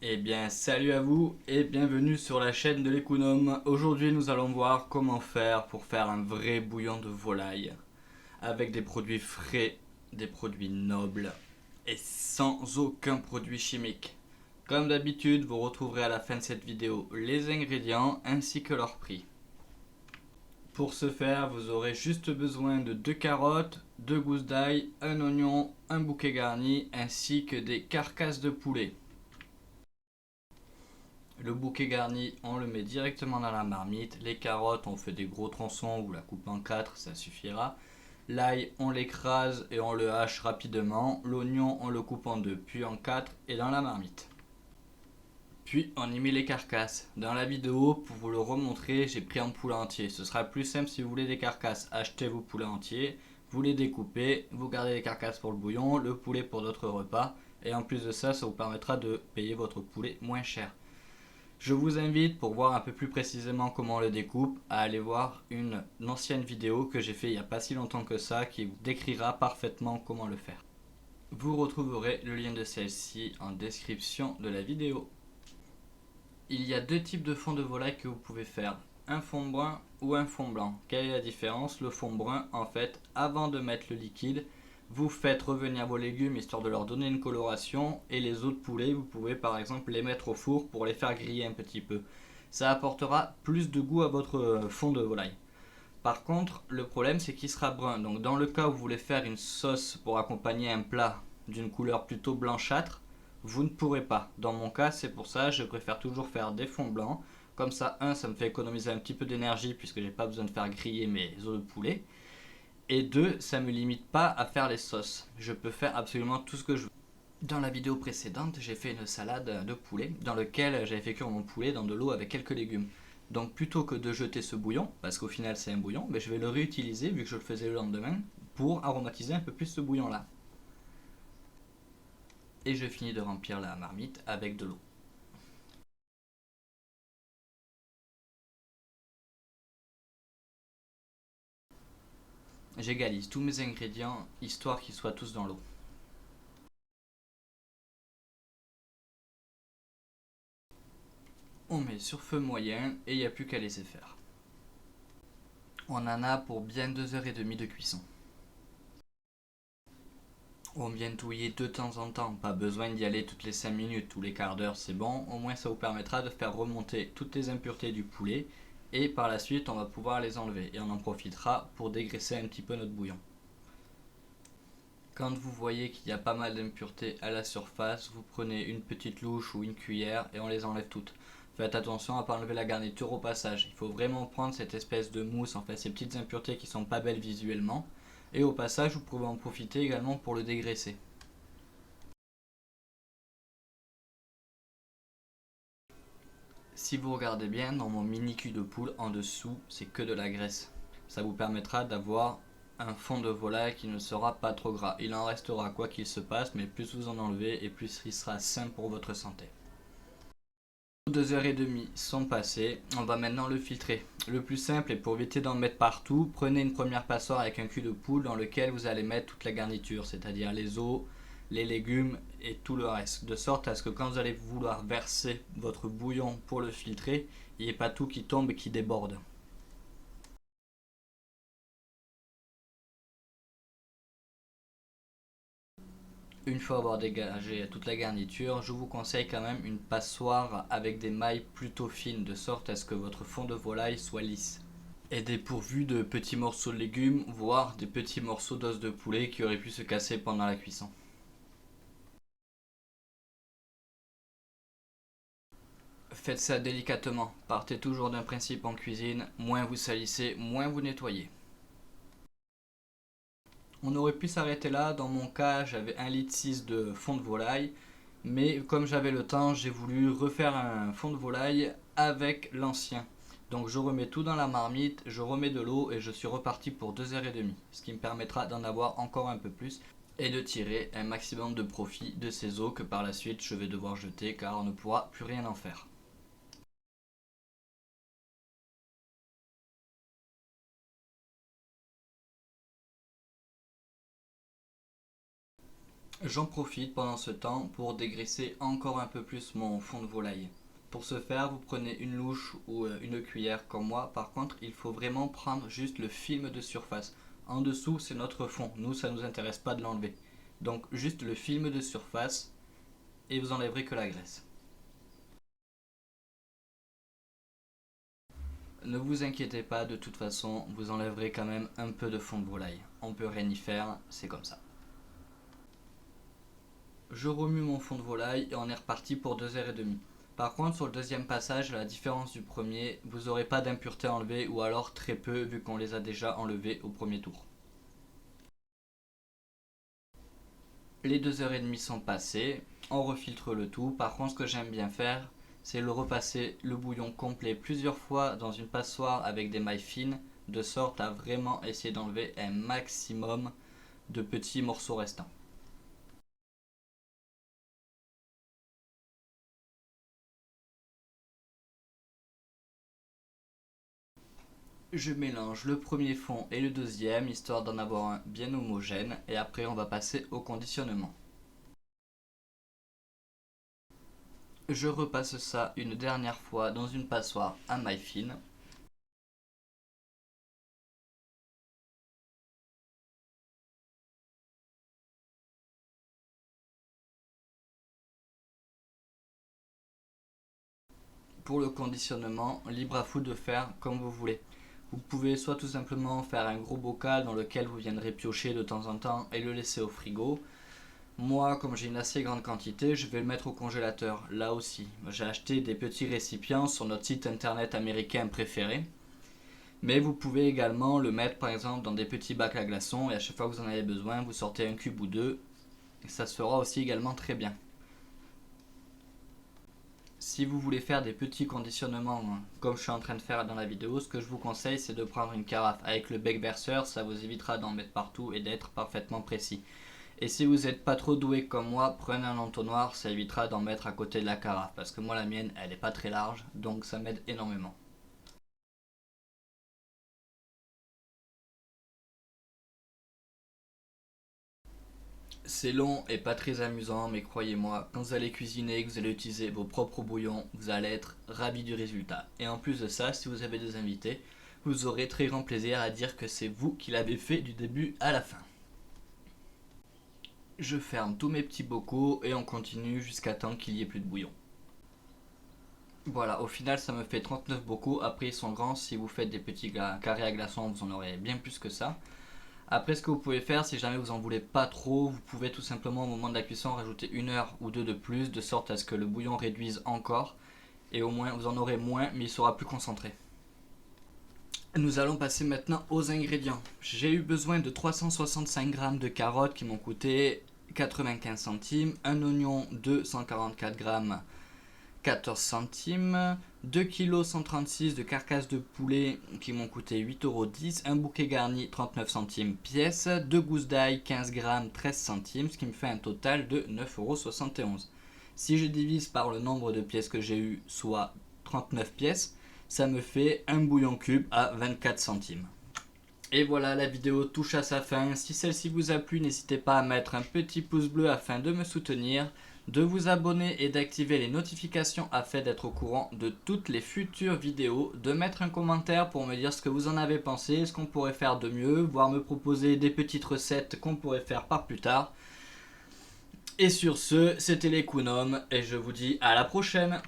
Eh bien, salut à vous et bienvenue sur la chaîne de l'économe. Aujourd'hui, nous allons voir comment faire pour faire un vrai bouillon de volaille avec des produits frais, des produits nobles et sans aucun produit chimique. Comme d'habitude, vous retrouverez à la fin de cette vidéo les ingrédients ainsi que leur prix. Pour ce faire, vous aurez juste besoin de 2 carottes, 2 gousses d'ail, un oignon, un bouquet garni ainsi que des carcasses de poulet. Le bouquet garni, on le met directement dans la marmite. Les carottes, on fait des gros tronçons ou la coupe en 4, ça suffira. L'ail, on l'écrase et on le hache rapidement. L'oignon, on le coupe en 2, puis en 4 et dans la marmite. Puis on y met les carcasses. Dans la vidéo, pour vous le remontrer, j'ai pris un poulet entier. Ce sera plus simple si vous voulez des carcasses. Achetez vos poulets entiers, vous les découpez, vous gardez les carcasses pour le bouillon, le poulet pour d'autres repas. Et en plus de ça, ça vous permettra de payer votre poulet moins cher. Je vous invite, pour voir un peu plus précisément comment on le découpe, à aller voir une ancienne vidéo que j'ai fait il n'y a pas si longtemps que ça qui vous décrira parfaitement comment le faire. Vous retrouverez le lien de celle-ci en description de la vidéo. Il y a deux types de fond de volaille que vous pouvez faire, un fond brun ou un fond blanc. Quelle est la différence? Le fond brun, en fait, avant de mettre le liquide, vous faites revenir vos légumes histoire de leur donner une coloration, et les os de poulet, vous pouvez par exemple les mettre au four pour les faire griller un petit peu. Ça apportera plus de goût à votre fond de volaille. Par contre, le problème c'est qu'il sera brun. Donc dans le cas où vous voulez faire une sauce pour accompagner un plat d'une couleur plutôt blanchâtre, vous ne pourrez pas. Dans mon cas, c'est pour ça que je préfère toujours faire des fonds blancs. Comme ça, un, ça me fait économiser un petit peu d'énergie puisque j'ai pas besoin de faire griller mes os de poulet. Et deux, ça me limite pas à faire les sauces. Je peux faire absolument tout ce que je veux. Dans la vidéo précédente, j'ai fait une salade de poulet dans laquelle j'avais fait cuire mon poulet dans de l'eau avec quelques légumes. Donc plutôt que de jeter ce bouillon, parce qu'au final c'est un bouillon, mais je vais le réutiliser vu que je le faisais le lendemain pour aromatiser un peu plus ce bouillon là. Et je finis de remplir la marmite avec de l'eau. J'égalise tous mes ingrédients histoire qu'ils soient tous dans l'eau. On met sur feu moyen et il n'y a plus qu'à laisser faire. On en a pour bien 2 h 30 de cuisson. On vient touiller de temps en temps, pas besoin d'y aller toutes les 5 minutes, tous les quarts d'heure c'est bon, au moins ça vous permettra de faire remonter toutes les impuretés du poulet et par la suite on va pouvoir les enlever et on en profitera pour dégraisser un petit peu notre bouillon. Quand vous voyez qu'il y a pas mal d'impuretés à la surface, vous prenez une petite louche ou une cuillère et on les enlève toutes. Faites attention à ne pas enlever la garniture au passage, il faut vraiment prendre cette espèce de mousse, en fait ces petites impuretés qui sont pas belles visuellement, et au passage vous pouvez en profiter également pour le dégraisser. Si vous regardez bien, dans mon mini cul de poule en dessous, c'est que de la graisse. Ça vous permettra d'avoir un fond de volaille qui ne sera pas trop gras. Il en restera quoi qu'il se passe, mais plus vous en enlevez et plus il sera sain pour votre santé. 2 h 30 sont passées, on va maintenant le filtrer. Le plus simple est pour éviter d'en mettre partout, prenez une première passoire avec un cul de poule dans lequel vous allez mettre toute la garniture, c'est-à-dire les os, les légumes et tout le reste, de sorte à ce que quand vous allez vouloir verser votre bouillon pour le filtrer, il n'y ait pas tout qui tombe et qui déborde. Une fois avoir dégagé toute la garniture, je vous conseille quand même une passoire avec des mailles plutôt fines, de sorte à ce que votre fond de volaille soit lisse. Et dépourvu de petits morceaux de légumes, voire des petits morceaux d'os de poulet qui auraient pu se casser pendant la cuisson. Faites ça délicatement, partez toujours d'un principe en cuisine, moins vous salissez, moins vous nettoyez. On aurait pu s'arrêter là, dans mon cas j'avais 1,6 litre de fond de volaille, mais comme j'avais le temps, j'ai voulu refaire un fond de volaille avec l'ancien. Donc je remets tout dans la marmite, je remets de l'eau et je suis reparti pour 2 h 30, ce qui me permettra d'en avoir encore un peu plus et de tirer un maximum de profit de ces eaux que par la suite je vais devoir jeter car on ne pourra plus rien en faire. J'en profite pendant ce temps pour dégraisser encore un peu plus mon fond de volaille. Pour ce faire, vous prenez une louche ou une cuillère comme moi. Par contre, il faut vraiment prendre juste le film de surface. En dessous, c'est notre fond. Nous, ça ne nous intéresse pas de l'enlever. Donc, juste le film de surface et vous enlèverez que la graisse. Ne vous inquiétez pas, de toute façon, vous enlèverez quand même un peu de fond de volaille. On peut rien y faire, c'est comme ça. Je remue mon fond de volaille et on est reparti pour 2h30. Par contre, sur le deuxième passage, à la différence du premier, vous n'aurez pas d'impuretés enlevées ou alors très peu vu qu'on les a déjà enlevées au premier tour. Les 2h30 sont passées, on refiltre le tout. Par contre, ce que j'aime bien faire, c'est le repasser le bouillon complet plusieurs fois dans une passoire avec des mailles fines, de sorte à vraiment essayer d'enlever un maximum de petits morceaux restants. Je mélange le premier fond et le deuxième, histoire d'en avoir un bien homogène, et après on va passer au conditionnement. Je repasse ça une dernière fois dans une passoire à maille fine. Pour le conditionnement, libre à vous de faire comme vous voulez. Vous pouvez soit tout simplement faire un gros bocal dans lequel vous viendrez piocher de temps en temps et le laisser au frigo. Moi, comme j'ai une assez grande quantité, je vais le mettre au congélateur. Là aussi, j'ai acheté des petits récipients sur notre site internet américain préféré. Mais vous pouvez également le mettre par exemple dans des petits bacs à glaçons et à chaque fois que vous en avez besoin, vous sortez un cube ou deux. Et ça se fera aussi également très bien. Si vous voulez faire des petits conditionnements comme je suis en train de faire dans la vidéo, ce que je vous conseille c'est de prendre une carafe avec le bec verseur, ça vous évitera d'en mettre partout et d'être parfaitement précis. Et si vous n'êtes pas trop doué comme moi, prenez un entonnoir, ça évitera d'en mettre à côté de la carafe parce que moi la mienne elle n'est pas très large donc ça m'aide énormément. C'est long et pas très amusant, mais croyez-moi, quand vous allez cuisiner et que vous allez utiliser vos propres bouillons, vous allez être ravi du résultat. Et en plus de ça, si vous avez des invités, vous aurez très grand plaisir à dire que c'est vous qui l'avez fait du début à la fin. Je ferme tous mes petits bocaux et on continue jusqu'à temps qu'il n'y ait plus de bouillon. Voilà, au final ça me fait 39 bocaux. Après ils sont grands, si vous faites des petits carrés à glaçons, vous en aurez bien plus que ça. Après, ce que vous pouvez faire, si jamais vous en voulez pas trop, vous pouvez tout simplement au moment de la cuisson rajouter 1 heure ou deux de plus, de sorte à ce que le bouillon réduise encore, et au moins vous en aurez moins, mais il sera plus concentré. Nous allons passer maintenant aux ingrédients. J'ai eu besoin de 365 g de carottes qui m'ont coûté 95 centimes, un oignon de 144 g 14 centimes, 2 kg 136 de carcasse de poulet qui m'ont coûté 8,10 €, un bouquet garni 39 centimes pièce, 2 gousses d'ail 15 g 13 centimes, ce qui me fait un total de 9,71 €. Si je divise par le nombre de pièces que j'ai eu, soit 39 pièces, ça me fait un bouillon cube à 24 centimes. Et voilà, la vidéo touche à sa fin. Si celle-ci vous a plu, n'hésitez pas à mettre un petit pouce bleu afin de me soutenir, de vous abonner et d'activer les notifications afin d'être au courant de toutes les futures vidéos, de mettre un commentaire pour me dire ce que vous en avez pensé, ce qu'on pourrait faire de mieux, voire me proposer des petites recettes qu'on pourrait faire par plus tard. Et sur ce, c'était les Kunom et je vous dis à la prochaine.